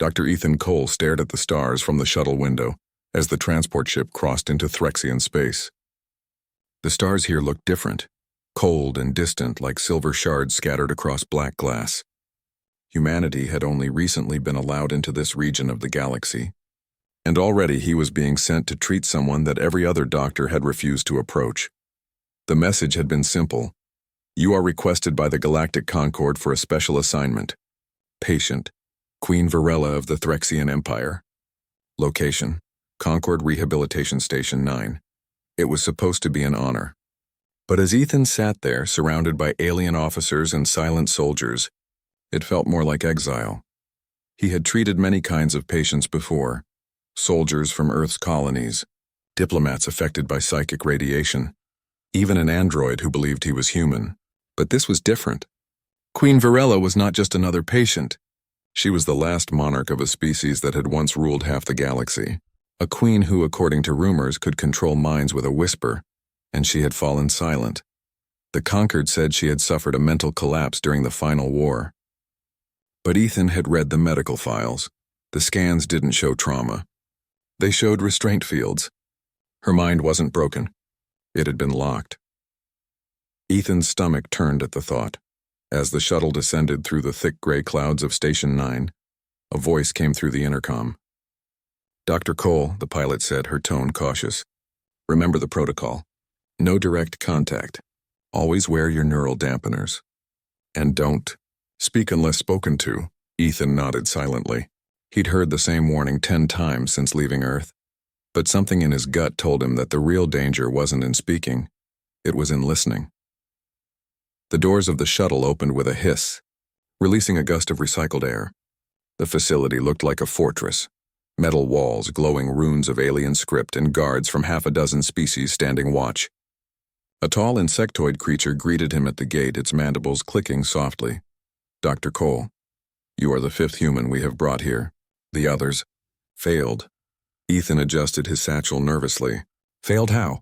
Dr. Ethan Cole stared at the stars from the shuttle window as the transport ship crossed into Threxian space. The stars here looked different, cold and distant like silver shards scattered across black glass. Humanity had only recently been allowed into this region of the galaxy, and already he was being sent to treat someone that every other doctor had refused to approach. The message had been simple. You are requested by the Galactic Concord for a special assignment. Patient, Queen Varela of the Threxian Empire. Location, Concord Rehabilitation Station 9. It was supposed to be an honor. But as Ethan sat there, surrounded by alien officers and silent soldiers, it felt more like exile. He had treated many kinds of patients before. Soldiers from Earth's colonies, diplomats affected by psychic radiation, even an android who believed he was human. But this was different. Queen Varela was not just another patient. She was the last monarch of a species that had once ruled half the galaxy. A queen who, according to rumors, could control minds with a whisper, and she had fallen silent. The Concord said she had suffered a mental collapse during the final war. But Ethan had read the medical files. The scans didn't show trauma. They showed restraint fields. Her mind wasn't broken. It had been locked. Ethan's stomach turned at the thought. As the shuttle descended through the thick gray clouds of Station 9, a voice came through the intercom. Dr. Cole, the pilot said, her tone cautious. Remember the protocol. No direct contact. Always wear your neural dampeners. And don't speak unless spoken to. Ethan nodded silently. He'd heard the same warning 10 times since leaving Earth. But something in his gut told him that the real danger wasn't in speaking. It was in listening. The doors of the shuttle opened with a hiss, releasing a gust of recycled air. The facility looked like a fortress. Metal walls, glowing runes of alien script, and guards from half a dozen species standing watch. A tall insectoid creature greeted him at the gate, its mandibles clicking softly. Dr. Cole, you are the 5th human we have brought here. The others failed. Ethan adjusted his satchel nervously. Failed how?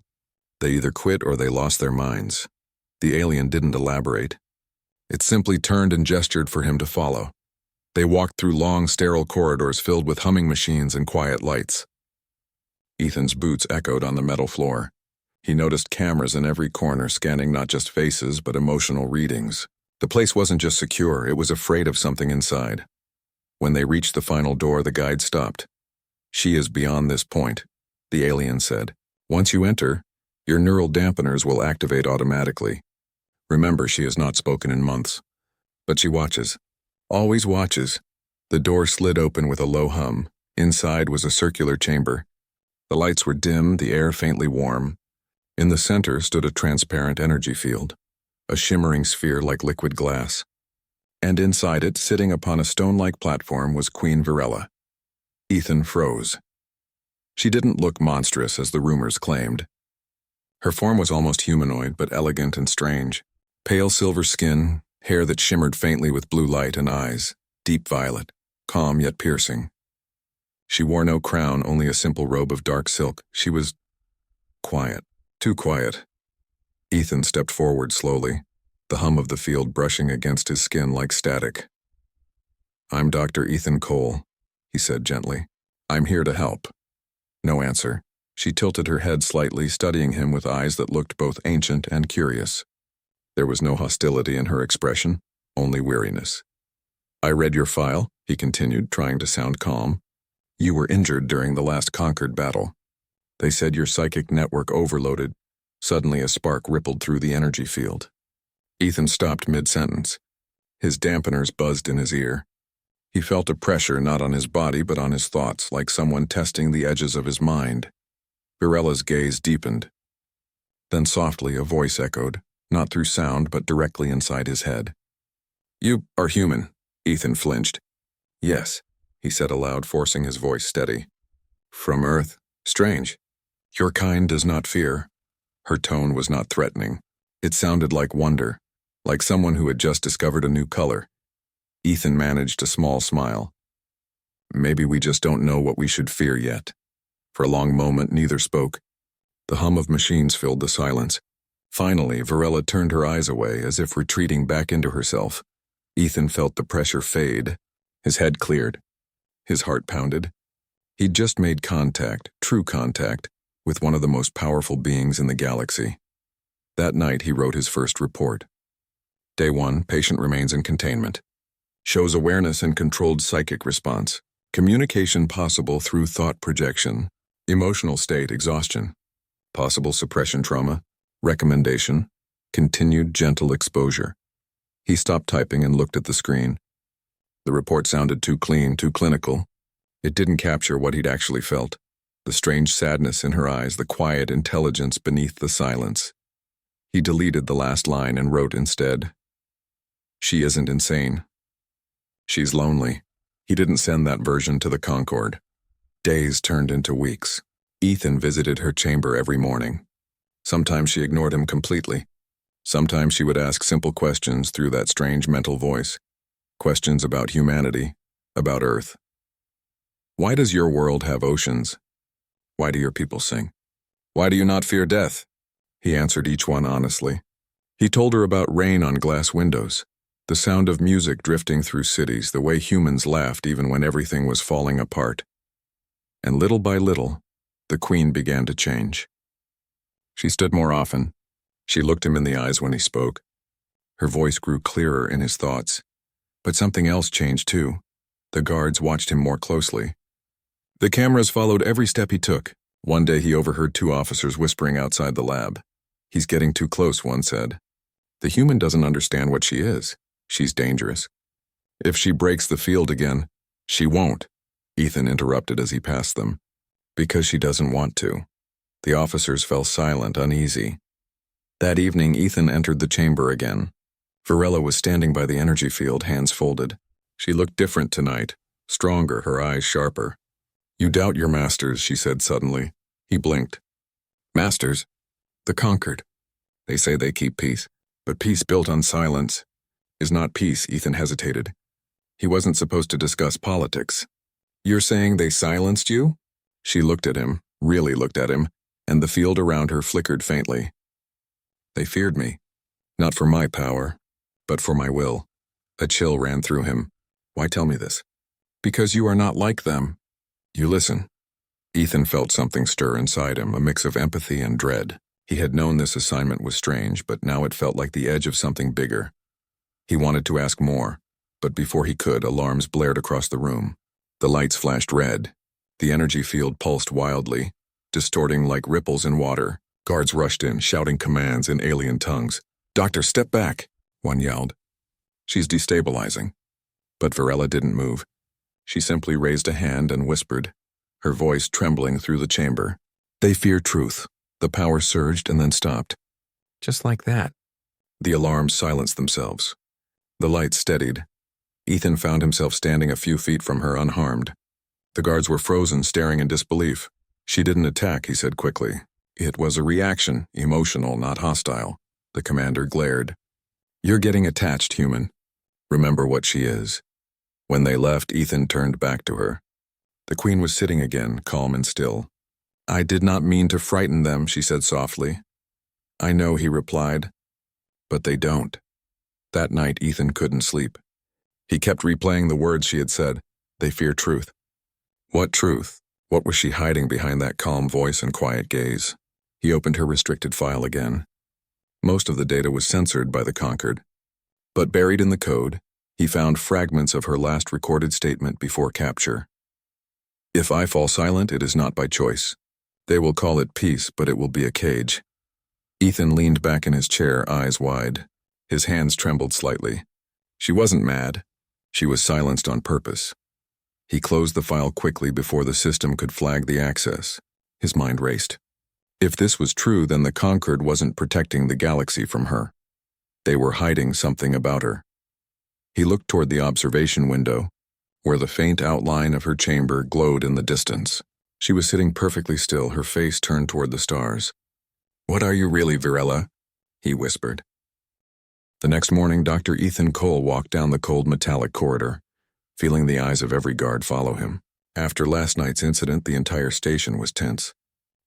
They either quit or they lost their minds. The alien didn't elaborate. It simply turned and gestured for him to follow. They walked through long, sterile corridors filled with humming machines and quiet lights. Ethan's boots echoed on the metal floor. He noticed cameras in every corner scanning not just faces but emotional readings. The place wasn't just secure, it was afraid of something inside. When they reached the final door, the guide stopped. She is beyond this point, the alien said. Once you enter, your neural dampeners will activate automatically. Remember, she has not spoken in months. But she watches. Always watches. The door slid open with a low hum. Inside was a circular chamber. The lights were dim, the air faintly warm. In the center stood a transparent energy field, a shimmering sphere like liquid glass. And inside it, sitting upon a stone-like platform, was Queen Varela. Ethan froze. She didn't look monstrous as the rumors claimed. Her form was almost humanoid, but elegant and strange. Pale silver skin, hair that shimmered faintly with blue light, and eyes, deep violet, calm yet piercing. She wore no crown, only a simple robe of dark silk. She was quiet, too quiet. Ethan stepped forward slowly, the hum of the field brushing against his skin like static. I'm Dr. Ethan Cole, he said gently. I'm here to help. No answer. She tilted her head slightly, studying him with eyes that looked both ancient and curious. There was no hostility in her expression, only weariness. I read your file, he continued, trying to sound calm. You were injured during the last Concord battle. They said your psychic network overloaded. Suddenly a spark rippled through the energy field. Ethan stopped mid-sentence. His dampeners buzzed in his ear. He felt a pressure not on his body but on his thoughts, like someone testing the edges of his mind. Varela's gaze deepened. Then softly a voice echoed, not through sound but directly inside his head. You are human, Ethan flinched. Yes, he said aloud, forcing his voice steady. From Earth? Strange. Your kind does not fear. Her tone was not threatening. It sounded like wonder, like someone who had just discovered a new color. Ethan managed a small smile. Maybe we just don't know what we should fear yet. For a long moment, neither spoke. The hum of machines filled the silence. Finally, Varela turned her eyes away, as if retreating back into herself. Ethan felt the pressure fade. His head cleared. His heart pounded. He'd just made contact, true contact, with one of the most powerful beings in the galaxy. That night, he wrote his first report. Day 1, patient remains in containment. Shows awareness and controlled psychic response. Communication possible through thought projection. Emotional state, exhaustion. Possible suppression trauma. Recommendation, continued gentle exposure. He stopped typing and looked at the screen. The report sounded too clean, too clinical. It didn't capture what he'd actually felt. The strange sadness in her eyes, the quiet intelligence beneath the silence. He deleted the last line and wrote instead, "She isn't insane. She's lonely." He didn't send that version to the Concorde. Days turned into weeks. Ethan visited her chamber every morning. Sometimes she ignored him completely. Sometimes she would ask simple questions through that strange mental voice. Questions about humanity, about Earth. Why does your world have oceans? Why do your people sing? Why do you not fear death? He answered each one honestly. He told her about rain on glass windows, the sound of music drifting through cities, the way humans laughed even when everything was falling apart. And little by little, the Queen began to change. She stood more often. She looked him in the eyes when he spoke. Her voice grew clearer in his thoughts. But something else changed too. The guards watched him more closely. The cameras followed every step he took. One day he overheard 2 officers whispering outside the lab. "He's getting too close," one said. "The human doesn't understand what she is. She's dangerous. If she breaks the field again, she won't," Ethan interrupted as he passed them. "Because she doesn't want to." The officers fell silent, uneasy. That evening, Ethan entered the chamber again. Varela was standing by the energy field, hands folded. She looked different tonight, stronger, her eyes sharper. "You doubt your masters," she said suddenly. He blinked. "Masters? The conquered. They say they keep peace, but peace built on silence is not peace." Ethan hesitated. He wasn't supposed to discuss politics. "You're saying they silenced you?" She looked at him, really looked at him, and the field around her flickered faintly. "They feared me, not for my power, but for my will." A chill ran through him. "Why tell me this?" "Because you are not like them." "You listen." Ethan felt something stir inside him, a mix of empathy and dread. He had known this assignment was strange, but now it felt like the edge of something bigger. He wanted to ask more, but before he could, alarms blared across the room. The lights flashed red. The energy field pulsed wildly, distorting like ripples in water. Guards rushed in, shouting commands in alien tongues. "Doctor, step back," one yelled. "She's destabilizing." But Varela didn't move. She simply raised a hand and whispered, her voice trembling through the chamber. "They fear truth." The power surged and then stopped. Just like that. The alarms silenced themselves. The lights steadied. Ethan found himself standing a few feet from her unharmed. The guards were frozen, staring in disbelief. "She didn't attack," he said quickly. "It was a reaction, emotional, not hostile." The commander glared. "You're getting attached, human. Remember what she is." When they left, Ethan turned back to her. The Queen was sitting again, calm and still. "I did not mean to frighten them," she said softly. "I know," he replied. "But they don't." That night, Ethan couldn't sleep. He kept replaying the words she had said. They fear truth. What truth? What was she hiding behind that calm voice and quiet gaze? He opened her restricted file again. Most of the data was censored by the Conquered. But buried in the code, he found fragments of her last recorded statement before capture. "If I fall silent, it is not by choice. They will call it peace, but it will be a cage." Ethan leaned back in his chair, eyes wide. His hands trembled slightly. She wasn't mad. She was silenced on purpose. He closed the file quickly before the system could flag the access. His mind raced. If this was true, then the Conquered wasn't protecting the galaxy from her. They were hiding something about her. He looked toward the observation window, where the faint outline of her chamber glowed in the distance. She was sitting perfectly still, her face turned toward the stars. "What are you really, Varela?" he whispered. The next morning, Dr. Ethan Cole walked down the cold metallic corridor, feeling the eyes of every guard follow him. After last night's incident, the entire station was tense.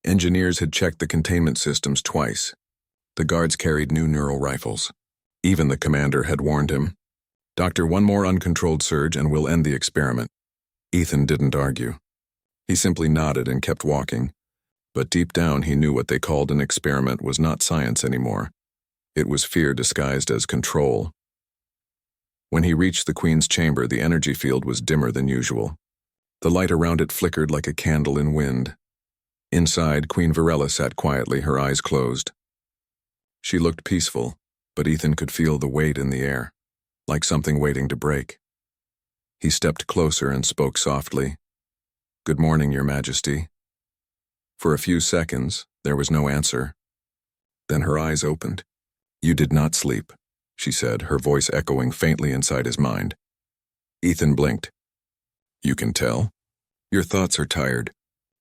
Engineers had checked the containment systems twice. The guards carried new neural rifles. Even the commander had warned him, "Doctor, one more uncontrolled surge and we'll end the experiment." Ethan didn't argue. He simply nodded and kept walking. But deep down he knew what they called an experiment was not science anymore. It was fear disguised as control. When he reached the Queen's chamber, the energy field was dimmer than usual. The light around it flickered like a candle in wind. Inside, Queen Varela sat quietly, her eyes closed. She looked peaceful, but Ethan could feel the weight in the air, like something waiting to break. He stepped closer and spoke softly. "Good morning, Your Majesty." For a few seconds, there was no answer. Then her eyes opened. "You did not sleep," she said, her voice echoing faintly inside his mind. Ethan blinked. "You can tell? Your thoughts are tired.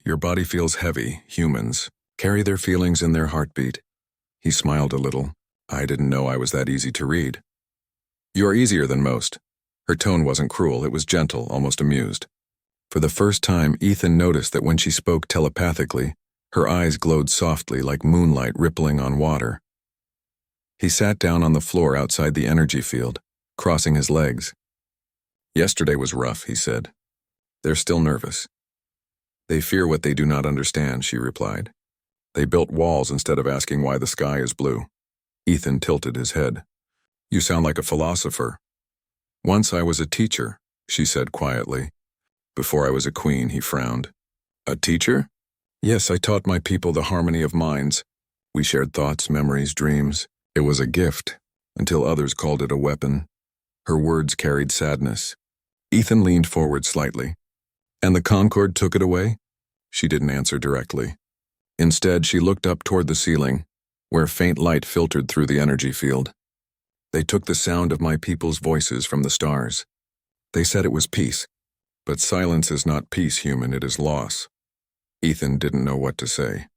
Your body feels heavy. Humans carry their feelings in their heartbeat." He smiled a little. "I didn't know I was that easy to read." "You're easier than most." Her tone wasn't cruel, it was gentle, almost amused. For the first time, Ethan noticed that when she spoke telepathically, her eyes glowed softly like moonlight rippling on water. He sat down on the floor outside the energy field, crossing his legs. "Yesterday was rough," he said. "They're still nervous." "They fear what they do not understand," she replied. "They built walls instead of asking why the sky is blue." Ethan tilted his head. "You sound like a philosopher." "Once I was a teacher," she said quietly. "Before I was a queen," he frowned. "A teacher?" "Yes, I taught my people the harmony of minds. We shared thoughts, memories, dreams. It was a gift, until others called it a weapon." Her words carried sadness. Ethan leaned forward slightly. "And the Concorde took it away?" She didn't answer directly. Instead, she looked up toward the ceiling, where faint light filtered through the energy field. "They took the sound of my people's voices from the stars. They said it was peace. But silence is not peace, human, it is loss." Ethan didn't know what to say.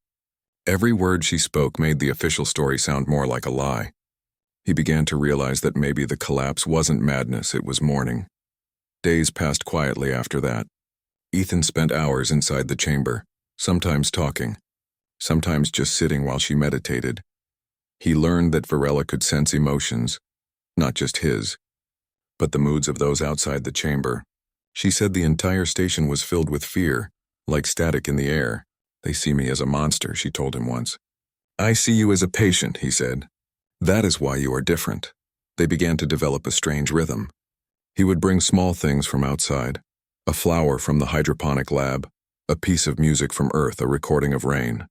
Every word she spoke made the official story sound more like a lie. He began to realize that maybe the collapse wasn't madness, it was mourning. Days passed quietly after that. Ethan spent hours inside the chamber, sometimes talking, sometimes just sitting while she meditated. He learned that Varela could sense emotions, not just his, but the moods of those outside the chamber. She said the entire station was filled with fear, like static in the air. "They see me as a monster," she told him once. "I see you as a patient," he said. "That is why you are different." They began to develop a strange rhythm. He would bring small things from outside, a flower from the hydroponic lab, a piece of music from Earth, a recording of rain.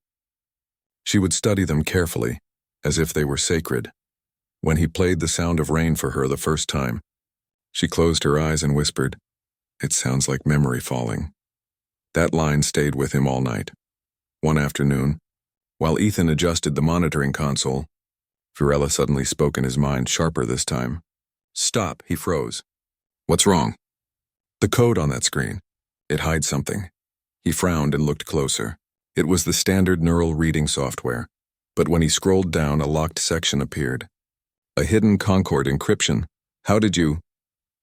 She would study them carefully, as if they were sacred. When he played the sound of rain for her the first time, she closed her eyes and whispered, "It sounds like memory falling." That line stayed with him all night. One afternoon, while Ethan adjusted the monitoring console, Varela suddenly spoke in his mind, sharper this time. "Stop," he froze. "What's wrong?" "The code on that screen. It hides something." He frowned and looked closer. It was the standard neural reading software, but when he scrolled down, a locked section appeared. "A hidden Concorde encryption. How did you—"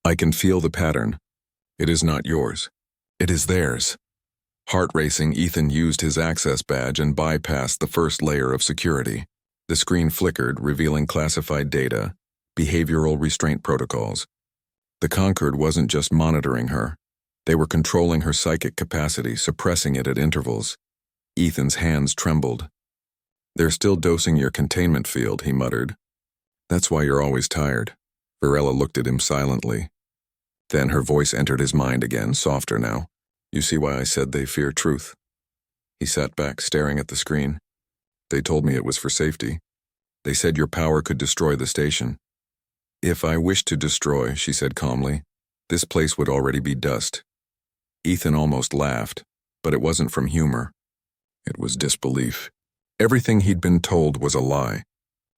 "I can feel the pattern. It is not yours. It is theirs." Heart racing, Ethan used his access badge and bypassed the first layer of security. The screen flickered, revealing classified data, behavioral restraint protocols. The Concorde wasn't just monitoring her. They were controlling her psychic capacity, suppressing it at intervals. Ethan's hands trembled. "They're still dosing your containment field," he muttered. "That's why you're always tired." Varela looked at him silently. Then her voice entered his mind again, softer now. "You see why I said they fear truth." He sat back, staring at the screen. "They told me it was for safety. They said your power could destroy the station." "If I wished to destroy," she said calmly, "this place would already be dust." Ethan almost laughed, but it wasn't from humor. It was disbelief. Everything he'd been told was a lie.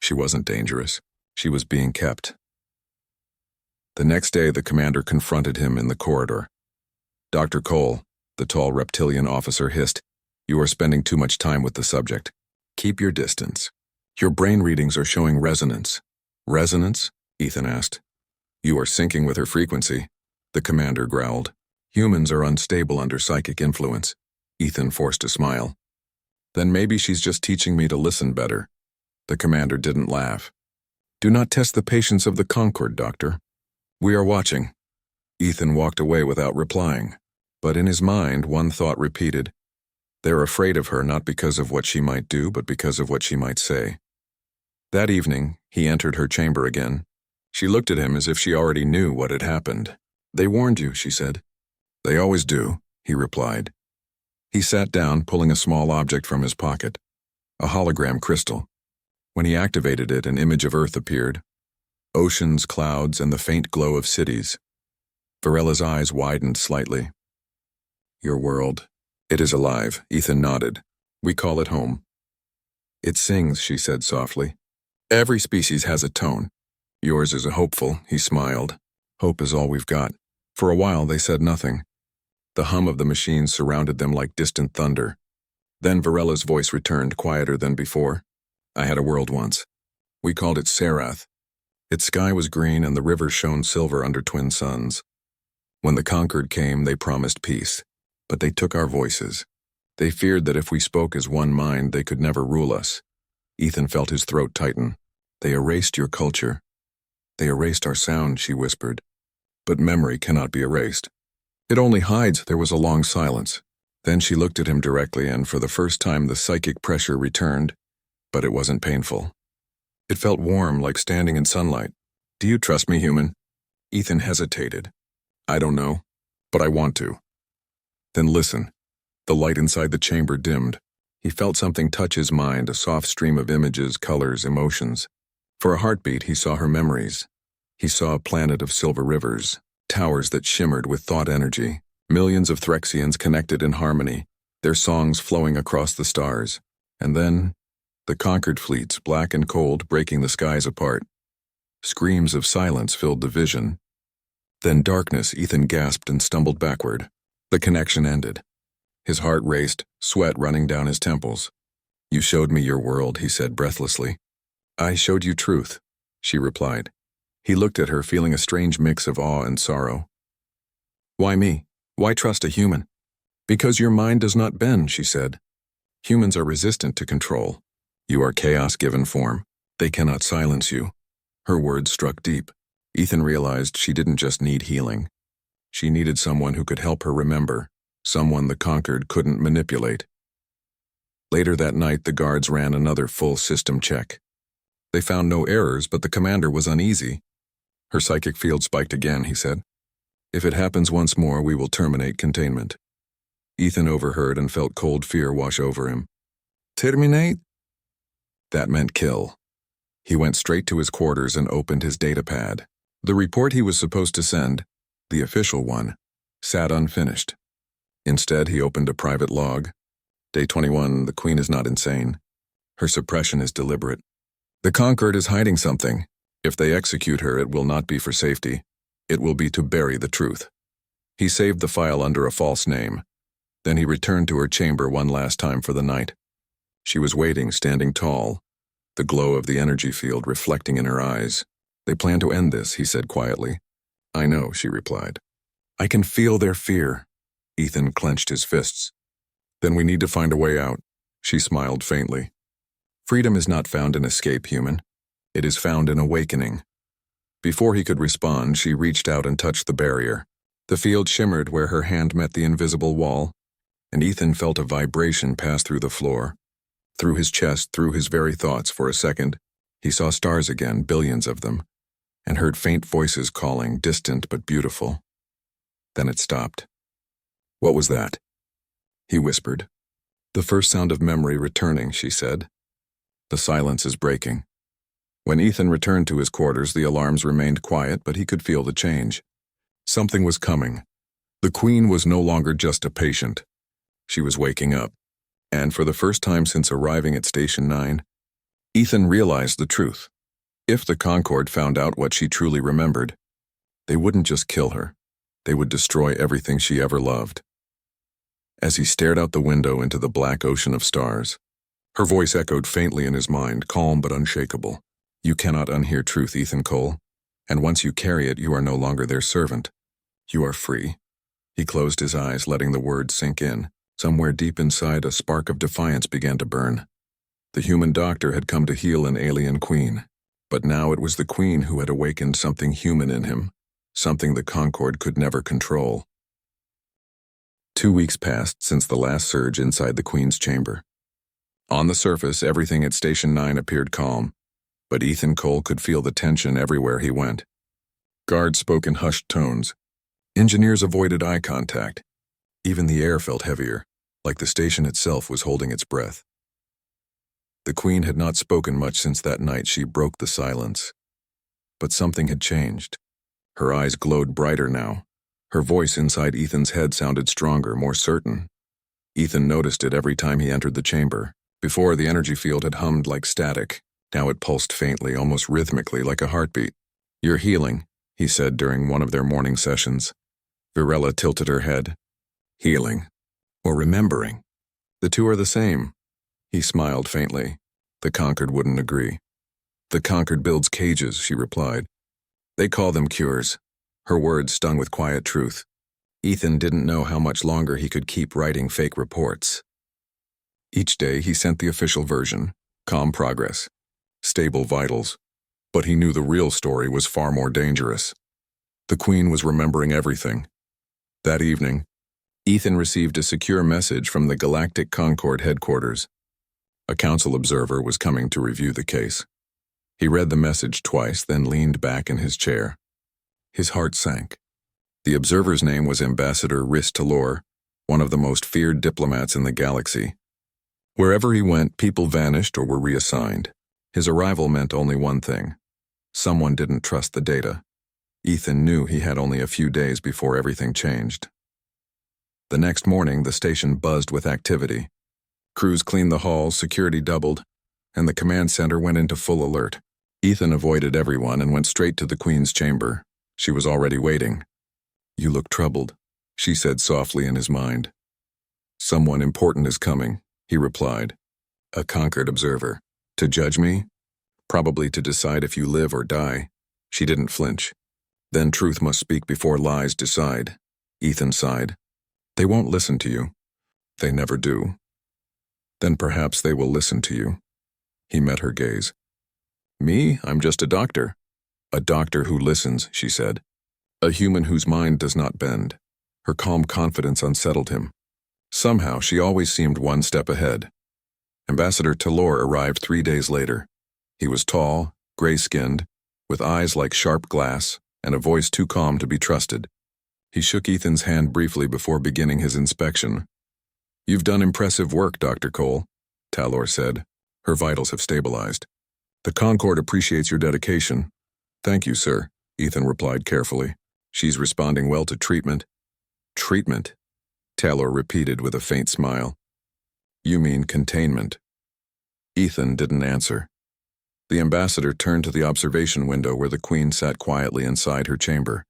She wasn't dangerous. She was being kept. The next day, the commander confronted him in the corridor. "Dr. Cole," the tall reptilian officer hissed, "you are spending too much time with the subject. Keep your distance. Your brain readings are showing resonance." "Resonance?" Ethan asked. "You are syncing with her frequency," the commander growled. "Humans are unstable under psychic influence." Ethan forced a smile. "Then maybe she's just teaching me to listen better." The commander didn't laugh. "Do not test the patience of the Concorde, Doctor. We are watching." Ethan walked away without replying. But in his mind, one thought repeated. They're afraid of her not because of what she might do, but because of what she might say. That evening, he entered her chamber again. She looked at him as if she already knew what had happened. They warned you, she said. They always do, he replied. He sat down, pulling a small object from his pocket. A hologram crystal. When he activated it, an image of Earth appeared. Oceans, clouds, and the faint glow of cities. Varela's eyes widened slightly. Your world. It is alive, Ethan nodded. We call it home. It sings, she said softly. Every species has a tone. Yours is a hopeful, he smiled. Hope is all we've got. For a while they said nothing. The hum of the machines surrounded them like distant thunder. Then Varela's voice returned, quieter than before. I had a world once. We called it Sarath. Its sky was green and the rivers shone silver under twin suns. When the conquered came, they promised peace. But they took our voices. They feared that if we spoke as one mind, they could never rule us. Ethan felt his throat tighten. They erased your culture. They erased our sound, she whispered. But memory cannot be erased. It only hides. There was a long silence. Then she looked at him directly, and for the first time the psychic pressure returned, but it wasn't painful. It felt warm, like standing in sunlight. Do you trust me, human? Ethan hesitated. I don't know, but I want to. Then listen. The light inside the chamber dimmed. He felt something touch his mind, a soft stream of images, colors, emotions. For a heartbeat, he saw her memories. He saw a planet of silver rivers, towers that shimmered with thought energy, millions of Threxians connected in harmony, their songs flowing across the stars. And then, the conquered fleets, black and cold, breaking the skies apart. Screams of silence filled the vision. Then darkness. Ethan gasped and stumbled backward. The connection ended. His heart raced, sweat running down his temples. You showed me your world, he said breathlessly. I showed you truth, she replied. He looked at her, feeling a strange mix of awe and sorrow. Why me? Why trust a human? Because your mind does not bend, she said. Humans are resistant to control. You are chaos given form. They cannot silence you. Her words struck deep. Ethan realized she didn't just need healing. She needed someone who could help her remember, someone the conquered couldn't manipulate. Later that night, the guards ran another full system check. They found no errors, but the commander was uneasy. Her psychic field spiked again, he said. If it happens once more, we will terminate containment. Ethan overheard and felt cold fear wash over him. Terminate? That meant kill. He went straight to his quarters and opened his datapad. The report he was supposed to send, the official one, sat unfinished. Instead, he opened a private log. Day 21, the Queen is not insane. Her suppression is deliberate. The conquered is hiding something. If they execute her, it will not be for safety. It will be to bury the truth. He saved the file under a false name. Then he returned to her chamber one last time for the night. She was waiting, standing tall, the glow of the energy field reflecting in her eyes. They plan to end this, he said quietly. I know, she replied. I can feel their fear. Ethan clenched his fists. Then we need to find a way out. She smiled faintly. Freedom is not found in escape, human. It is found in awakening. Before he could respond, she reached out and touched the barrier. The field shimmered where her hand met the invisible wall, and Ethan felt a vibration pass through the floor. Through his chest, through his very thoughts. For a second, he saw stars again, billions of them, and heard faint voices calling, distant but beautiful. Then it stopped. What was that? He whispered. The first sound of memory returning, she said. The silence is breaking. When Ethan returned to his quarters, the alarms remained quiet, but he could feel the change. Something was coming. The Queen was no longer just a patient. She was waking up. And for the first time since arriving at Station 9, Ethan realized the truth. If the Concorde found out what she truly remembered, they wouldn't just kill her. They would destroy everything she ever loved. As he stared out the window into the black ocean of stars, her voice echoed faintly in his mind, calm but unshakable. You cannot unhear truth, Ethan Cole. And once you carry it, you are no longer their servant. You are free. He closed his eyes, letting the words sink in. Somewhere deep inside, a spark of defiance began to burn. The human doctor had come to heal an alien queen. But now it was the Queen who had awakened something human in him, something the Concorde could never control. 2 weeks passed since the last surge inside the Queen's chamber. On the surface, everything at Station 9 appeared calm, but Ethan Cole could feel the tension everywhere he went. Guards spoke in hushed tones. Engineers avoided eye contact. Even the air felt heavier, like the station itself was holding its breath. The Queen had not spoken much since that night she broke the silence. But something had changed. Her eyes glowed brighter now. Her voice inside Ethan's head sounded stronger, more certain. Ethan noticed it every time he entered the chamber. Before, the energy field had hummed like static. Now it pulsed faintly, almost rhythmically, like a heartbeat. "You're healing," he said during one of their morning sessions. Virella tilted her head. "Healing. Or remembering. The two are the same." He smiled faintly. The Conquered wouldn't agree. "The Conquered builds cages," she replied. "They call them cures." Her words stung with quiet truth. Ethan didn't know how much longer he could keep writing fake reports. Each day he sent the official version, calm progress, stable vitals, but he knew the real story was far more dangerous. The Queen was remembering everything. That evening, Ethan received a secure message from the Galactic Concord headquarters. A council observer was coming to review the case. He read the message twice, then leaned back in his chair. His heart sank. The observer's name was Ambassador Riss Talor, one of the most feared diplomats in the galaxy. Wherever he went, people vanished or were reassigned. His arrival meant only one thing. Someone didn't trust the data. Ethan knew he had only a few days before everything changed. The next morning, the station buzzed with activity. Crews cleaned the halls, security doubled, and the command center went into full alert. Ethan avoided everyone and went straight to the Queen's chamber. She was already waiting. "You look troubled," she said softly in his mind. "Someone important is coming," he replied. "A Conquered observer. To judge me? Probably to decide if you live or die." She didn't flinch. "Then truth must speak before lies decide." Ethan sighed. "They won't listen to you." "They never do." "Then perhaps they will listen to you." He met her gaze. "Me? I'm just a doctor." "A doctor who listens," she said. "A human whose mind does not bend." Her calm confidence unsettled him. Somehow, she always seemed one step ahead. Ambassador Talor arrived 3 days later. He was tall, gray-skinned, with eyes like sharp glass, and a voice too calm to be trusted. He shook Ethan's hand briefly before beginning his inspection. "You've done impressive work, Dr. Cole," Talor said. "Her vitals have stabilized. The Concord appreciates your dedication." "Thank you, sir," Ethan replied carefully. "She's responding well to treatment." "Treatment?" Talor repeated with a faint smile. "You mean containment." Ethan didn't answer. The ambassador turned to the observation window where the Queen sat quietly inside her chamber.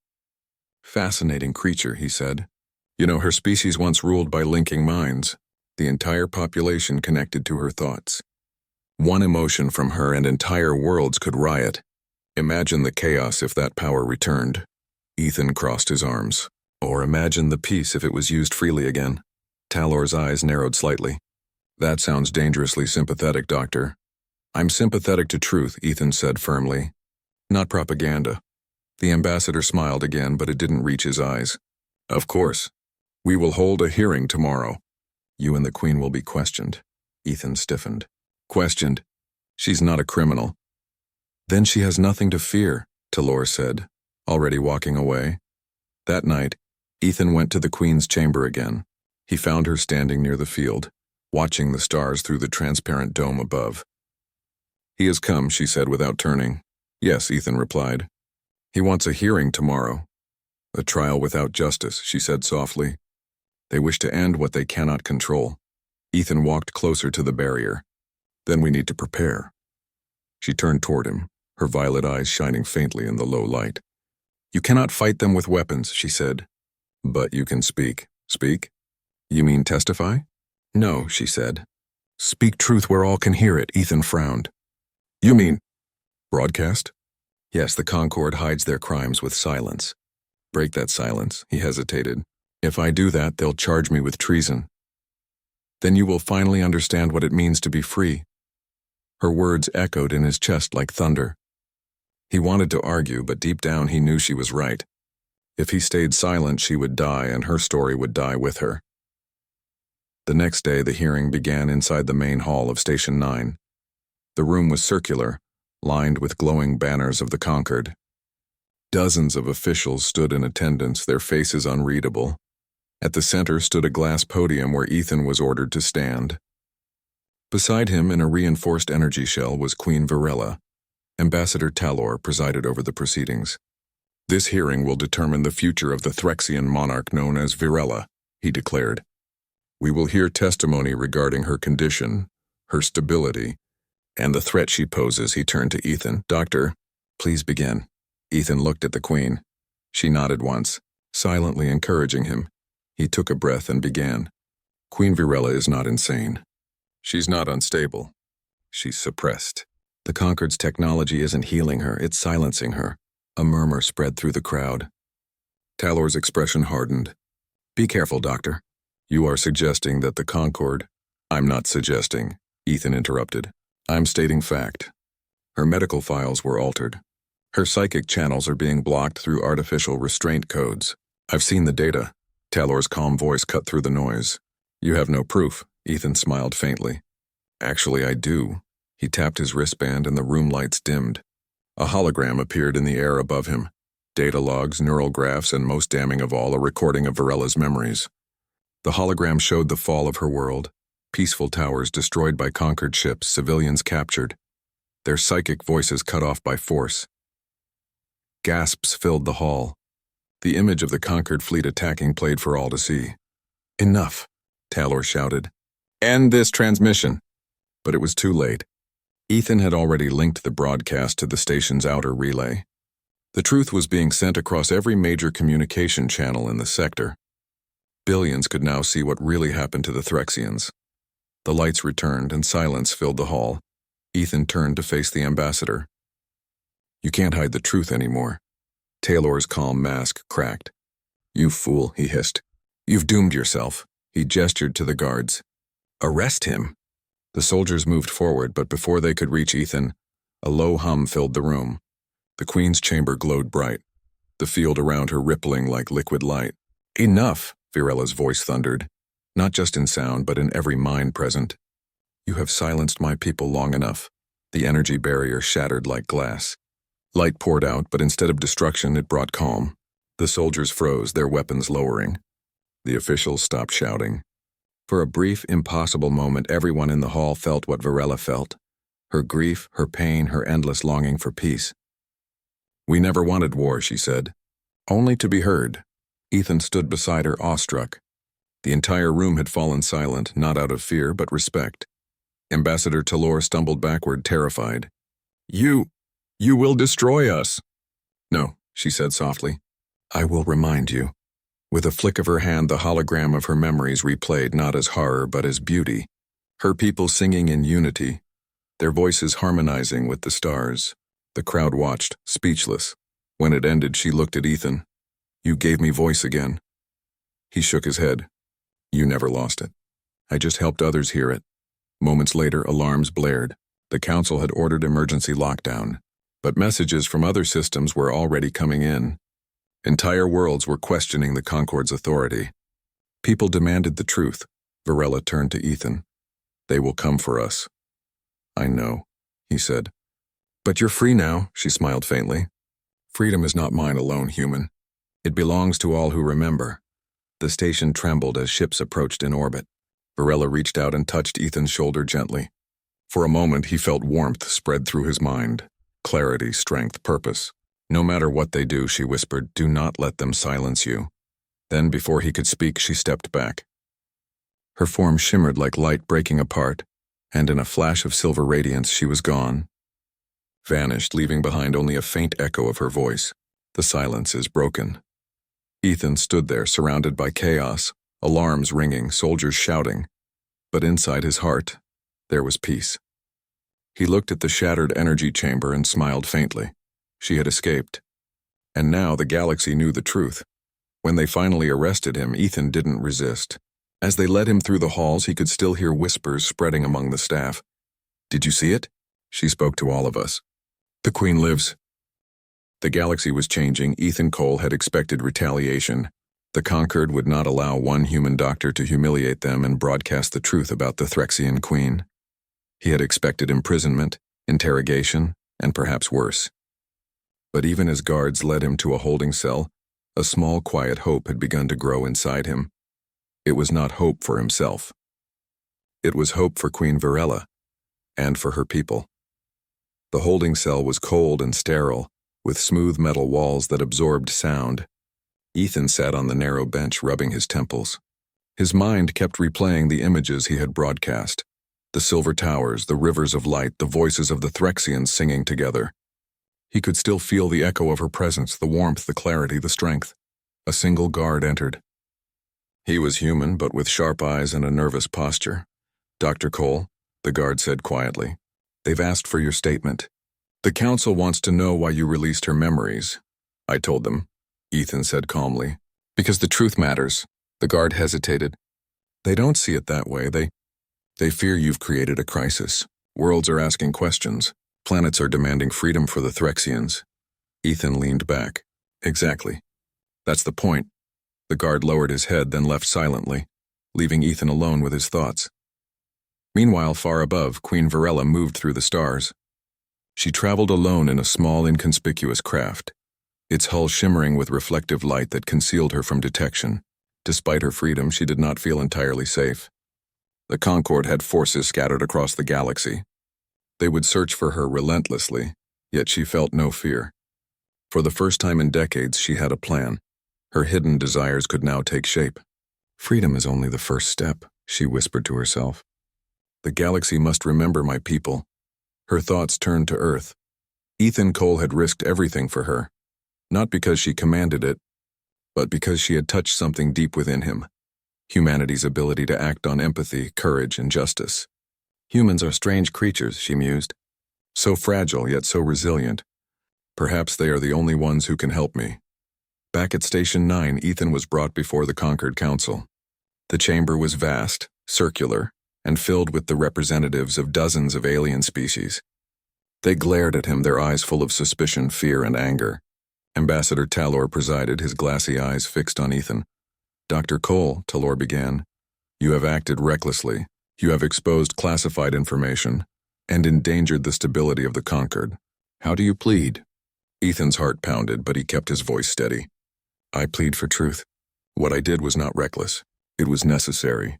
"Fascinating creature," he said. "You know, her species once ruled by linking minds, the entire population connected to her thoughts. One emotion from her and entire worlds could riot. Imagine the chaos if that power returned." Ethan crossed his arms. "Or imagine the peace if it was used freely again." Talor's eyes narrowed slightly. "That sounds dangerously sympathetic, Doctor." "I'm sympathetic to truth," Ethan said firmly. "Not propaganda." The ambassador smiled again, but it didn't reach his eyes. "Of course. We will hold a hearing tomorrow." "You and the Queen will be questioned." Ethan stiffened. "Questioned? She's not a criminal." "Then she has nothing to fear," Talor said, already walking away. That night, Ethan went to the Queen's chamber again. He found her standing near the field, watching the stars through the transparent dome above. "He has come," she said without turning. "Yes," Ethan replied. "He wants a hearing tomorrow." "A trial without justice," she said softly. "They wish to end what they cannot control." Ethan walked closer to the barrier. "Then we need to prepare." She turned toward him, her violet eyes shining faintly in the low light. "You cannot fight them with weapons," she said. "But you can speak." "Speak? You mean testify?" "No," she said. "Speak truth where all can hear it," Ethan frowned. "You mean broadcast?" "Yes, the Concord hides their crimes with silence." "Break that silence," he hesitated. "If I do that, they'll charge me with treason." "Then you will finally understand what it means to be free." Her words echoed in his chest like thunder. He wanted to argue, but deep down he knew she was right. If he stayed silent, she would die, and her story would die with her. The next day, the hearing began inside the main hall of Station 9. The room was circular, lined with glowing banners of the conquered. Dozens of officials stood in attendance, their faces unreadable. At the center stood a glass podium where Ethan was ordered to stand. Beside him, in a reinforced energy shell, was Queen Virella. Ambassador Talor presided over the proceedings. "This hearing will determine the future of the Threxian monarch known as Virella," he declared. "We will hear testimony regarding her condition, her stability, and the threat she poses." He turned to Ethan. "Doctor, please begin." Ethan looked at the Queen. She nodded once, silently encouraging him. He took a breath and began. "Queen Virella is not insane. She's not unstable. She's suppressed. The Conquered's technology isn't healing her, it's silencing her." A murmur spread through the crowd. Talor's expression hardened. "Be careful, Doctor. You are suggesting that the Concord—" "I'm not suggesting," Ethan interrupted. "I'm stating fact. Her medical files were altered. Her psychic channels are being blocked through artificial restraint codes. I've seen the data." Talor's calm voice cut through the noise. "You have no proof," Ethan smiled faintly. "Actually, I do." He tapped his wristband and the room lights dimmed. A hologram appeared in the air above him. Data logs, neural graphs, and most damning of all, a recording of Virella's memories. The hologram showed the fall of her world. Peaceful towers destroyed by conquered ships, civilians captured. Their psychic voices cut off by force. Gasps filled the hall. The image of the conquered fleet attacking played for all to see. "Enough," Talor shouted. "End this transmission." But it was too late. Ethan had already linked the broadcast to the station's outer relay. The truth was being sent across every major communication channel in the sector. Billions could now see what really happened to the Threxians. The lights returned and silence filled the hall. Ethan turned to face the ambassador. "You can't hide the truth anymore." Talor's calm mask cracked. "You fool," he hissed. "You've doomed yourself." He gestured to the guards. "Arrest him." The soldiers moved forward, but before they could reach Ethan, a low hum filled the room. The Queen's chamber glowed bright, the field around her rippling like liquid light. "Enough," Virella's voice thundered, not just in sound but in every mind present. "You have silenced my people long enough." The energy barrier shattered like glass. Light poured out, but instead of destruction, it brought calm. The soldiers froze, their weapons lowering. The officials stopped shouting. For a brief, impossible moment, everyone in the hall felt what Virella felt. Her grief, her pain, her endless longing for peace. "We never wanted war," she said. "Only to be heard." Ethan stood beside her, awestruck. The entire room had fallen silent, not out of fear, but respect. Ambassador Talor stumbled backward, terrified. You will destroy us." "No," she said softly. "I will remind you." With a flick of her hand, the hologram of her memories replayed not as horror but as beauty. Her people singing in unity, their voices harmonizing with the stars. The crowd watched, speechless. When it ended, she looked at Ethan. "You gave me voice again." He shook his head. "You never lost it. I just helped others hear it." Moments later, alarms blared. The council had ordered emergency lockdown, but messages from other systems were already coming in. Entire worlds were questioning the Concord's authority. People demanded the truth. Virella turned to Ethan. "They will come for us." "I know," he said. "But you're free now," she smiled faintly. "Freedom is not mine alone, human. It belongs to all who remember." The station trembled as ships approached in orbit. Virella reached out and touched Ethan's shoulder gently. For a moment, he felt warmth spread through his mind. Clarity, strength, purpose. "No matter what they do," she whispered, "do not let them silence you." Then, before he could speak, she stepped back. Her form shimmered like light breaking apart, and in a flash of silver radiance, she was gone. Vanished, leaving behind only a faint echo of her voice. The silence is broken. Ethan stood there, surrounded by chaos, alarms ringing, soldiers shouting. But inside his heart, there was peace. He looked at the shattered energy chamber and smiled faintly. She had escaped. And now the galaxy knew the truth. When they finally arrested him, Ethan didn't resist. As they led him through the halls, he could still hear whispers spreading among the staff. "Did you see it?" She spoke to all of us. "The Queen lives." The galaxy was changing. Ethan Cole had expected retaliation. The Conquered would not allow one human doctor to humiliate them and broadcast the truth about the Threxian queen. He had expected imprisonment, interrogation, and perhaps worse. But even as guards led him to a holding cell, a small quiet hope had begun to grow inside him. It was not hope for himself. It was hope for Queen Varela, and for her people. The holding cell was cold and sterile, with smooth metal walls that absorbed sound. Ethan sat on the narrow bench, rubbing his temples. His mind kept replaying the images he had broadcast. The silver towers, the rivers of light, the voices of the Threxians singing together. He could still feel the echo of her presence, the warmth, the clarity, the strength. A single guard entered. He was human, but with sharp eyes and a nervous posture. "Dr. Cole," the guard said quietly, "they've asked for your statement. The council wants to know why you released her memories." "I told them," Ethan said calmly. "Because the truth matters." The guard hesitated. "They don't see it that way. They fear you've created a crisis. Worlds are asking questions. Planets are demanding freedom for the Threxians." Ethan leaned back. "Exactly. That's the point." The guard lowered his head, then left silently, leaving Ethan alone with his thoughts. Meanwhile, far above, Queen Varela moved through the stars. She traveled alone in a small, inconspicuous craft, its hull shimmering with reflective light that concealed her from detection. Despite her freedom, she did not feel entirely safe. The Concord had forces scattered across the galaxy. They would search for her relentlessly, yet she felt no fear. For the first time in decades, she had a plan. Her hidden desires could now take shape. "Freedom is only the first step," she whispered to herself. "The galaxy must remember my people." Her thoughts turned to Earth. Ethan Cole had risked everything for her, not because she commanded it, but because she had touched something deep within him. Humanity's ability to act on empathy, courage, and justice. Humans are strange creatures, she mused. So fragile, yet so resilient. Perhaps they are the only ones who can help me. Back at Station 9, Ethan was brought before the Conquered Council. The chamber was vast, circular, and filled with the representatives of dozens of alien species. They glared at him, their eyes full of suspicion, fear, and anger. Ambassador Talor presided, his glassy eyes fixed on Ethan. "Dr. Cole," Talor began, "you have acted recklessly. You have exposed classified information and endangered the stability of the Conquered. How do you plead?" Ethan's heart pounded, but he kept his voice steady. "I plead for truth. What I did was not reckless. It was necessary.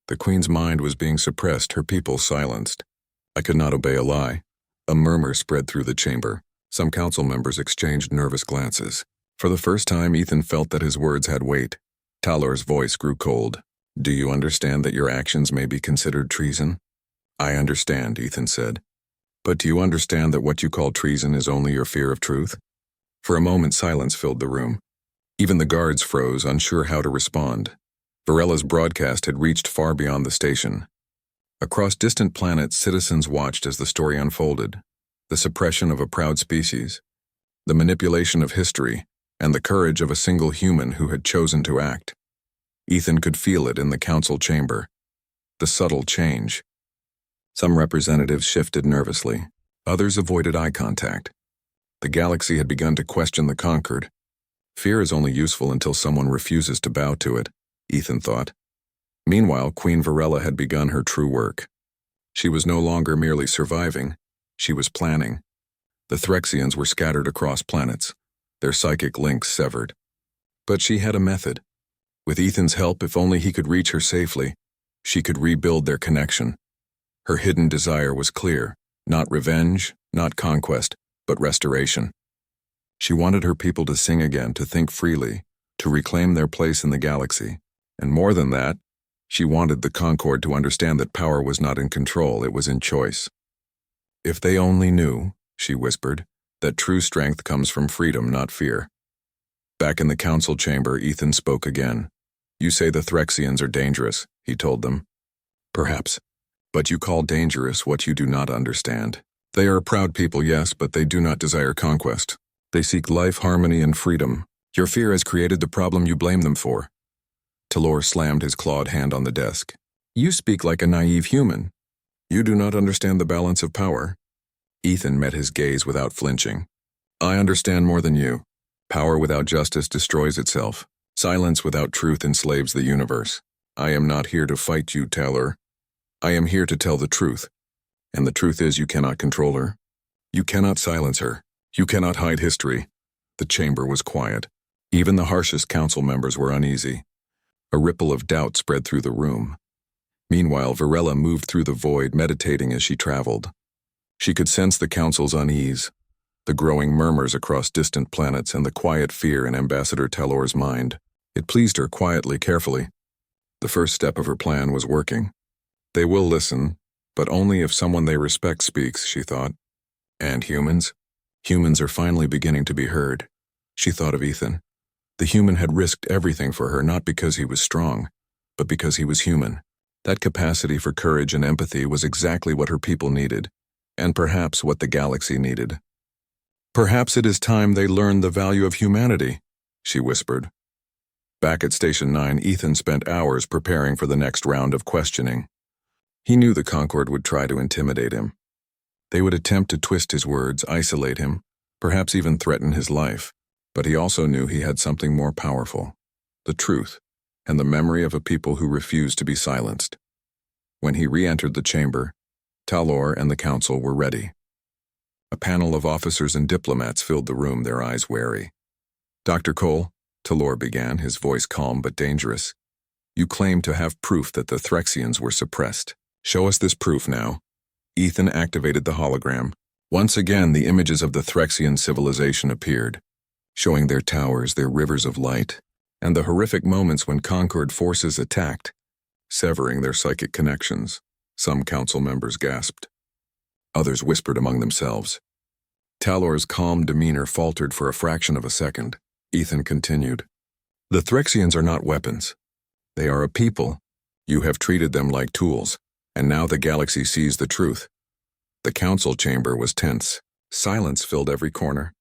The Queen's mind was being suppressed, her people silenced. I could not obey a lie." A murmur spread through the chamber. Some council members exchanged nervous glances. For the first time, Ethan felt that his words had weight. Talor's voice grew cold. "Do you understand that your actions may be considered treason?" "I understand," Ethan said. "But do you understand that what you call treason is only your fear of truth?" For a moment, silence filled the room. Even the guards froze, unsure how to respond. Varela's broadcast had reached far beyond the station. Across distant planets, citizens watched as the story unfolded. The suppression of a proud species, the manipulation of history, and the courage of a single human who had chosen to act. Ethan could feel it in the council chamber. The subtle change. Some representatives shifted nervously. Others avoided eye contact. The galaxy had begun to question the Conquered. Fear is only useful until someone refuses to bow to it, Ethan thought. Meanwhile, Queen Varela had begun her true work. She was no longer merely surviving. She was planning. The Threxians were scattered across planets, their psychic links severed. But she had a method. With Ethan's help, if only he could reach her safely, she could rebuild their connection. Her hidden desire was clear. Not revenge, not conquest, but restoration. She wanted her people to sing again, to think freely, to reclaim their place in the galaxy. And more than that, she wanted the Concord to understand that power was not in control, it was in choice. "If they only knew," she whispered, "that true strength comes from freedom, not fear." Back in the council chamber, Ethan spoke again. "You say the Threxians are dangerous," he told them. "Perhaps. But you call dangerous what you do not understand. They are a proud people, yes, but they do not desire conquest. They seek life, harmony, and freedom. Your fear has created the problem you blame them for." Talor slammed his clawed hand on the desk. "You speak like a naive human. You do not understand the balance of power." Ethan met his gaze without flinching. "I understand more than you. Power without justice destroys itself. Silence without truth enslaves the universe. I am not here to fight you, Taylor. I am here to tell the truth. And the truth is you cannot control her. You cannot silence her. You cannot hide history. The chamber was quiet. Even the harshest council members were uneasy. A ripple of doubt spread through the room. Meanwhile, Varela moved through the void, meditating as she traveled. She could sense the council's unease, the growing murmurs across distant planets, and the quiet fear in Ambassador Taylor's mind. It pleased her quietly, carefully. The first step of her plan was working. They will listen, but only if someone they respect speaks, she thought. And humans? Humans are finally beginning to be heard. She thought of Ethan. The human had risked everything for her, not because he was strong, but because he was human. That capacity for courage and empathy was exactly what her people needed, and perhaps what the galaxy needed. Perhaps it is time they learned the value of humanity, she whispered. Back at Station 9, Ethan spent hours preparing for the next round of questioning. He knew the Concord would try to intimidate him. They would attempt to twist his words, isolate him, perhaps even threaten his life. But he also knew he had something more powerful, the truth, and the memory of a people who refused to be silenced. When he re-entered the chamber, Taylor and the council were ready. A panel of officers and diplomats filled the room, their eyes wary. Dr. Cole, Taylor began, his voice calm but dangerous. You claim to have proof that the Threxians were suppressed. Show us this proof now. Ethan activated the hologram. Once again, the images of the Threxian civilization appeared, showing their towers, their rivers of light, and the horrific moments when Concord forces attacked, severing their psychic connections. Some council members gasped. Others whispered among themselves. Taylor's calm demeanor faltered for a fraction of a second. Ethan continued. The Threxians are not weapons. They are a people. You have treated them like tools, and now the galaxy sees the truth. The council chamber was tense. Silence filled every corner.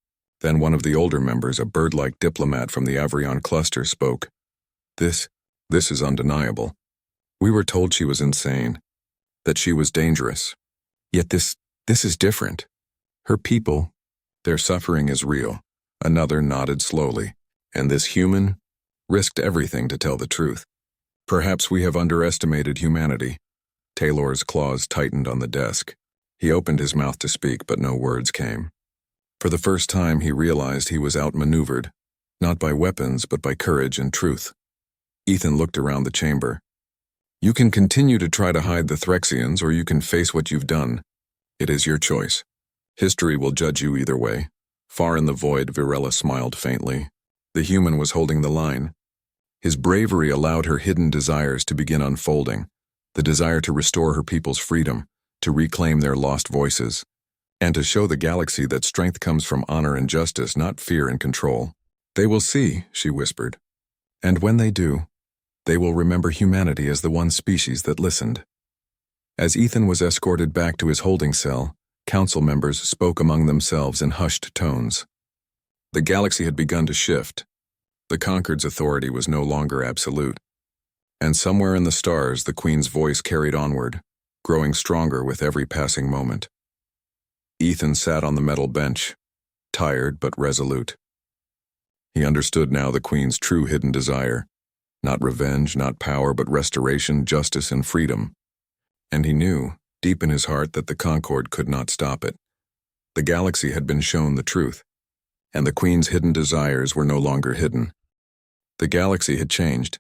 Then one of the older members, a bird-like diplomat from the Avrion cluster, spoke. This is undeniable. We were told she was insane, that she was dangerous. Yet this is different. Her people, their suffering is real. Another nodded slowly, and this human risked everything to tell the truth. Perhaps we have underestimated humanity. Taylor's claws tightened on the desk. He opened his mouth to speak, but no words came. For the first time, he realized he was outmaneuvered, not by weapons, but by courage and truth. Ethan looked around the chamber. You can continue to try to hide the Threxians, or you can face what you've done. It is your choice. History will judge you either way. Far in the void, Varela smiled faintly. The human was holding the line. His bravery allowed her hidden desires to begin unfolding, the desire to restore her people's freedom, to reclaim their lost voices, and to show the galaxy that strength comes from honor and justice, not fear and control. They will see, she whispered. And when they do, they will remember humanity as the one species that listened. As Ethan was escorted back to his holding cell, council members spoke among themselves in hushed tones. The galaxy had begun to shift. The Concord's authority was no longer absolute. And somewhere in the stars, the Queen's voice carried onward, growing stronger with every passing moment. Ethan sat on the metal bench, tired but resolute. He understood now the Queen's true hidden desire, not revenge, not power, but restoration, justice, and freedom. And he knew, deep in his heart, that the Concord could not stop it. The galaxy had been shown the truth, and the Queen's hidden desires were no longer hidden. The galaxy had changed,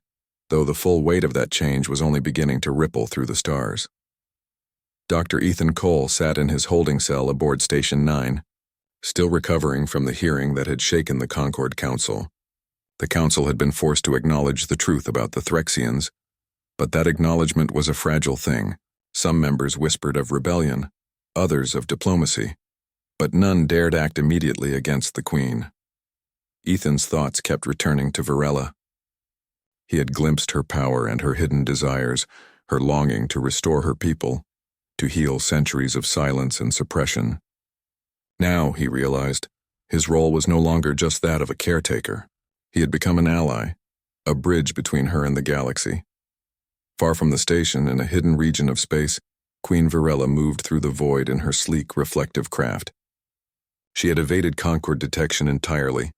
though the full weight of that change was only beginning to ripple through the stars. Dr. Ethan Cole sat in his holding cell aboard Station 9, still recovering from the hearing that had shaken the Concord Council. The Council had been forced to acknowledge the truth about the Threxians, but that acknowledgement was a fragile thing. Some members whispered of rebellion, others of diplomacy, but none dared act immediately against the Queen. Ethan's thoughts kept returning to Varela. He had glimpsed her power and her hidden desires, her longing to restore her people, to heal centuries of silence and suppression. Now, he realized, his role was no longer just that of a caretaker. He had become an ally, a bridge between her and the galaxy. Far from the station, in a hidden region of space, Queen Varela moved through the void in her sleek, reflective craft. She had evaded Concord detection entirely,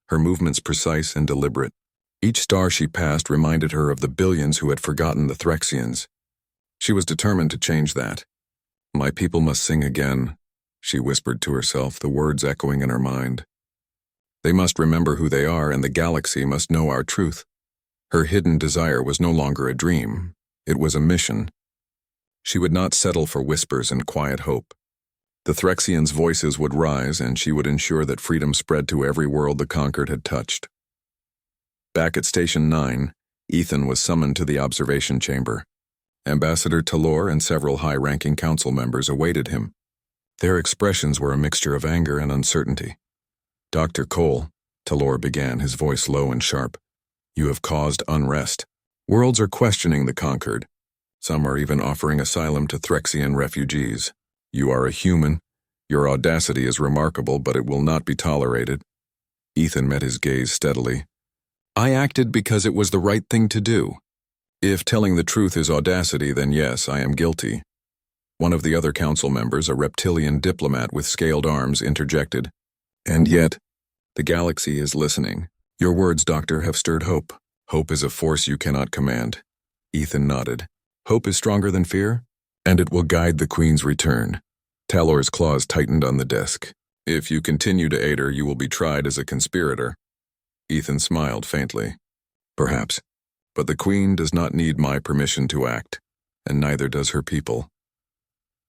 her movements precise and deliberate, Each star she passed reminded her of the billions who had forgotten the Threxians. She was determined to change that. "My people must sing again," she whispered to herself, the words echoing in her mind. "They must remember who they are, and the galaxy must know our truth." Her hidden desire was no longer a dream. It was a mission. She would not settle for whispers and quiet hope. The Threxians' voices would rise, and she would ensure that freedom spread to every world the conquered had touched. Back at Station 9, Ethan was summoned to the observation chamber. Ambassador Talor and several high-ranking council members awaited him. Their expressions were a mixture of anger and uncertainty. "Dr. Cole," Talor began, his voice low and sharp, "you have caused unrest. Worlds are questioning the conquered. Some are even offering asylum to Threxian refugees. You are a human. Your audacity is remarkable, but it will not be tolerated." Ethan met his gaze steadily. "I acted because it was the right thing to do. If telling the truth is audacity, then yes, I am guilty." One of the other council members, a reptilian diplomat with scaled arms, interjected. "And yet, the galaxy is listening. Your words, Doctor, have stirred hope. Hope is a force you cannot command." Ethan nodded. "Hope is stronger than fear, and it will guide the Queen's return." Talor's claws tightened on the desk. "If you continue to aid her, you will be tried as a conspirator." Ethan smiled faintly. "Perhaps. But the Queen does not need my permission to act, and neither does her people."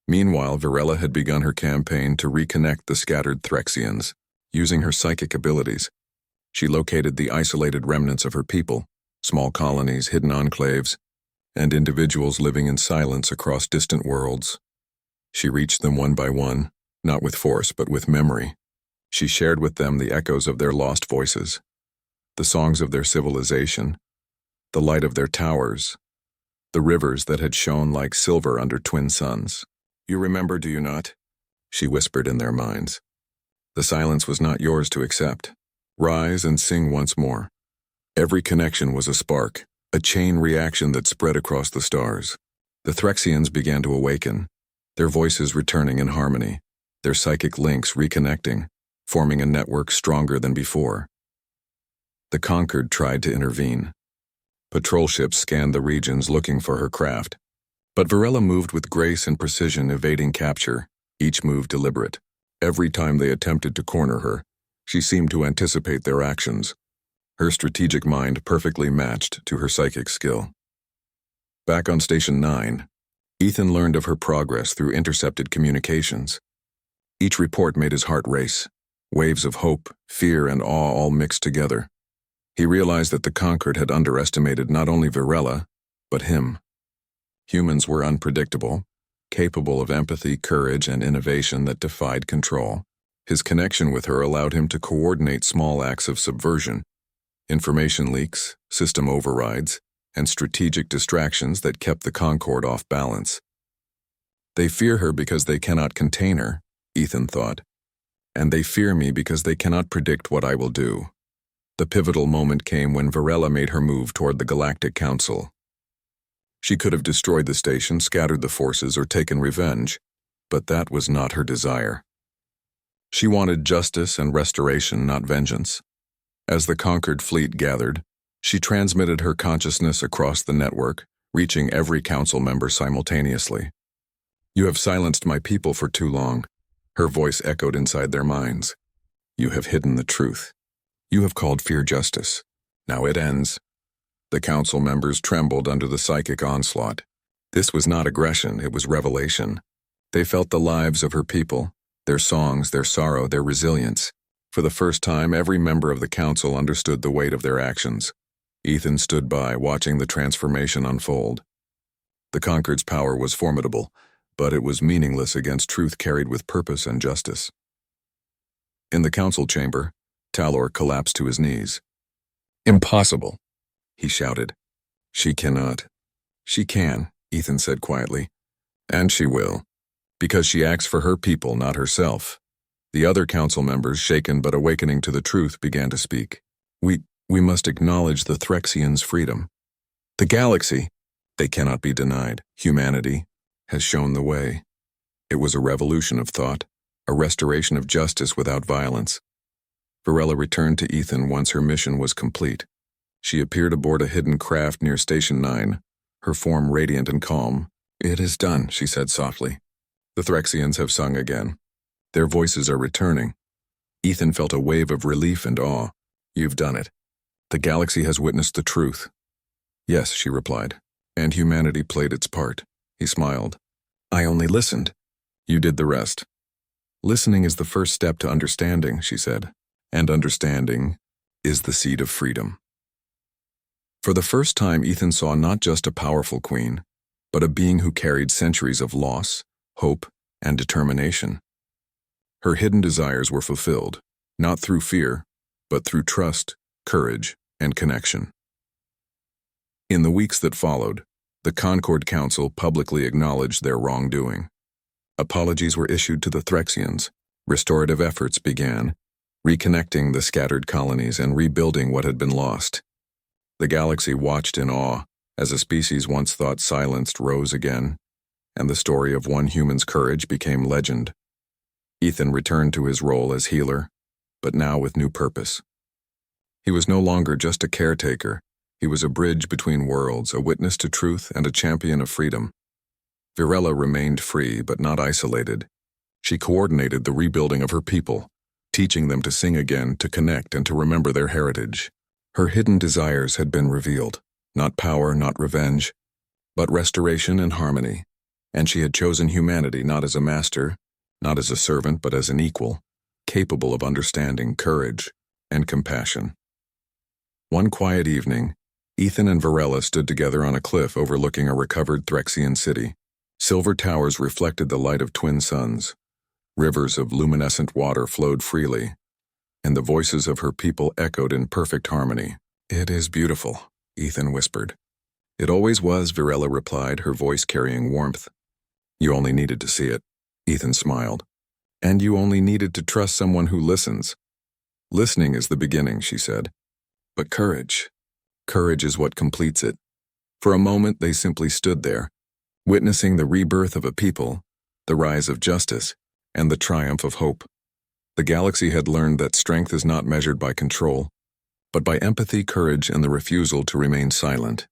Meanwhile, Virella had begun her campaign to reconnect the scattered Threxians. Using her psychic abilities, she located the isolated remnants of her people, small colonies, hidden enclaves, and individuals living in silence across distant worlds. She reached them one by one, not with force but with memory. She shared with them the echoes of their lost voices, the songs of their civilization, the light of their towers, the rivers that had shone like silver under twin suns. "You remember, do you not?" she whispered in their minds. "The silence was not yours to accept. Rise and sing once more." Every connection was a spark, a chain reaction that spread across the stars. The Threxians began to awaken, their voices returning in harmony, their psychic links reconnecting, forming a network stronger than before. The conquered tried to intervene. Patrol ships scanned the regions looking for her craft. But Virella moved with grace and precision, evading capture, each move deliberate. Every time they attempted to corner her, she seemed to anticipate their actions. Her strategic mind perfectly matched to her psychic skill. Back on Station 9, Ethan learned of her progress through intercepted communications. Each report made his heart race, waves of hope, fear, and awe all mixed together. He realized that the conquered had underestimated not only Virella, but him. Humans were unpredictable, capable of empathy, courage, and innovation that defied control. His connection with her allowed him to coordinate small acts of subversion, information leaks, system overrides, and strategic distractions that kept the Concord off balance. "They fear her because they cannot contain her," Ethan thought. "And they fear me because they cannot predict what I will do." The pivotal moment came when Virella made her move toward the Galactic Council. She could have destroyed the station, scattered the forces, or taken revenge, but that was not her desire. She wanted justice and restoration, not vengeance. As the conquered fleet gathered, she transmitted her consciousness across the network, reaching every council member simultaneously. "You have silenced my people for too long," her voice echoed inside their minds. "You have hidden the truth. You have called fear justice. Now it ends." The council members trembled under the psychic onslaught. This was not aggression, it was revelation. They felt the lives of her people, their songs, their sorrow, their resilience. For the first time, every member of the council understood the weight of their actions. Ethan stood by, watching the transformation unfold. The Conquered's power was formidable, but it was meaningless against truth carried with purpose and justice. In the council chamber, Talor collapsed to his knees. "Impossible," he shouted. "She cannot." "She can," Ethan said quietly. "And she will. Because she acts for her people, not herself." The other council members, shaken but awakening to the truth, began to speak. We must acknowledge the Threxians' freedom. The galaxy, they cannot be denied. Humanity has shown the way. It was a revolution of thought, a restoration of justice without violence. Virella returned to Ethan once her mission was complete. She appeared aboard a hidden craft near Station 9, her form radiant and calm. "It is done," she said softly. "The Threxians have sung again. Their voices are returning." Ethan felt a wave of relief and awe. "You've done it. The galaxy has witnessed the truth." "Yes," she replied, "and humanity played its part." He smiled. "I only listened. You did the rest." "Listening is the first step to understanding," she said, "and understanding is the seed of freedom." For the first time, Ethan saw not just a powerful queen, but a being who carried centuries of loss, hope, and determination. Her hidden desires were fulfilled, not through fear, but through trust, courage, and connection. In the weeks that followed, the Concord Council publicly acknowledged their wrongdoing. Apologies were issued to the Threxians, restorative efforts began, reconnecting the scattered colonies and rebuilding what had been lost. The galaxy watched in awe as a species once thought silenced rose again, and the story of one human's courage became legend. Ethan returned to his role as healer, but now with new purpose. He was no longer just a caretaker. He was a bridge between worlds, a witness to truth and a champion of freedom. Virella remained free but not isolated. She coordinated the rebuilding of her people, teaching them to sing again, to connect, and to remember their heritage. Her hidden desires had been revealed, not power, not revenge, but restoration and harmony, and she had chosen humanity not as a master, not as a servant, but as an equal, capable of understanding, courage, and compassion. One quiet evening, Ethan and Virella stood together on a cliff overlooking a recovered Threxian city. Silver towers reflected the light of twin suns. Rivers of luminescent water flowed freely, and the voices of her people echoed in perfect harmony. "It is beautiful," Ethan whispered. "It always was," Virella replied, her voice carrying warmth. "You only needed to see it," Ethan smiled. "And you only needed to trust someone who listens." "Listening is the beginning," she said. "But courage is what completes it." For a moment they simply stood there, witnessing the rebirth of a people, the rise of justice, and the triumph of hope. The galaxy had learned that strength is not measured by control, but by empathy, courage, and the refusal to remain silent.